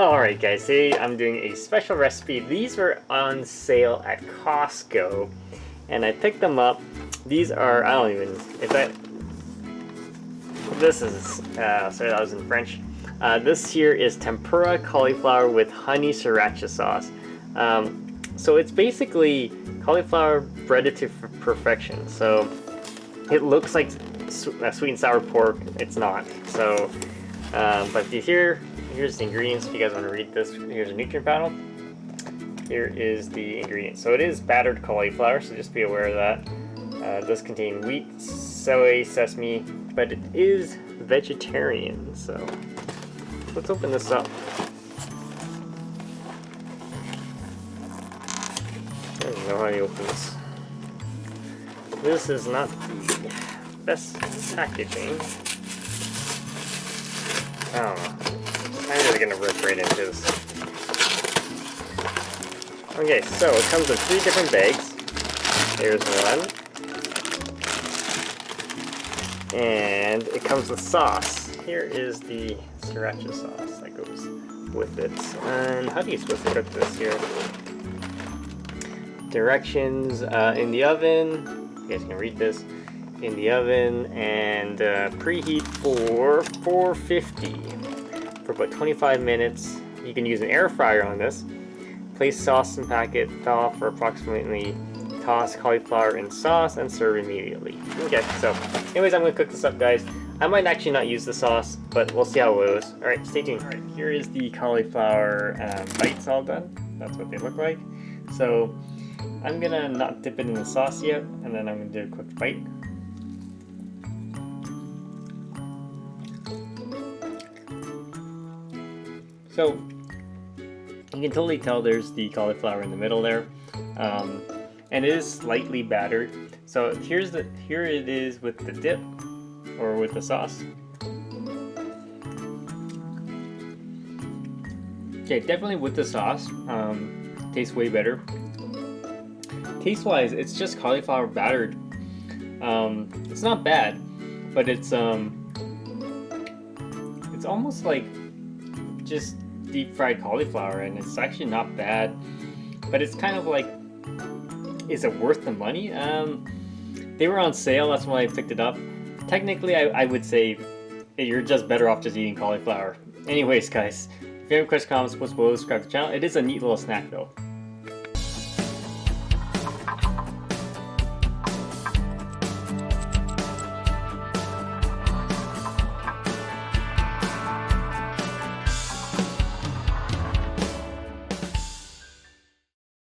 Alright guys, today I'm doing a special recipe. These were on sale at Costco and I picked them up. These are, I don't even, if that, this is, sorry that was in French. This here is tempura cauliflower with honey sriracha sauce. So it's basically cauliflower breaded to perfection. So it looks like sweet and sour pork, it's not. So, but here's the ingredients. If you guys want to read this, here's a nutrient panel. Here is the ingredients. So it is battered cauliflower, so just be aware of that. It does contain wheat, soy, sesame, but it is vegetarian. So let's open this up. I don't know how you open this. This is not the best packaging. I don't know. I'm just gonna rip right into this. Okay, so it comes with 3 different bags. Here's one. And it comes with sauce. Here is the sriracha sauce that goes with it. And how are you supposed to cook this here? Directions in the oven. You guys can read this. In the oven and preheat for 450 for about 25 minutes. You can use an air fryer on this. Place sauce in packet, thaw for approximately, toss cauliflower in sauce and serve immediately. Okay, so anyways, I'm gonna cook this up, guys. I might actually not use the sauce, but we'll see how it goes. All right, stay tuned. All right, here is the cauliflower bites all done. That's what they look like. So I'm gonna not dip it in the sauce yet, and then I'm gonna do a quick bite. So you can totally tell there's the cauliflower in the middle there, and it is slightly battered. So here it is with the dip or with the sauce. Okay, definitely with the sauce, tastes way better. Taste-wise, it's just cauliflower battered. It's not bad, but it's almost like just deep fried cauliflower, and it's actually not bad, but it's kind of like, is it worth the money? They were on sale, that's why I picked it up. Technically, I would say you're just better off just eating cauliflower. Anyways, guys, if you have questions, comments, post below, subscribe to the channel. It is a neat little snack though.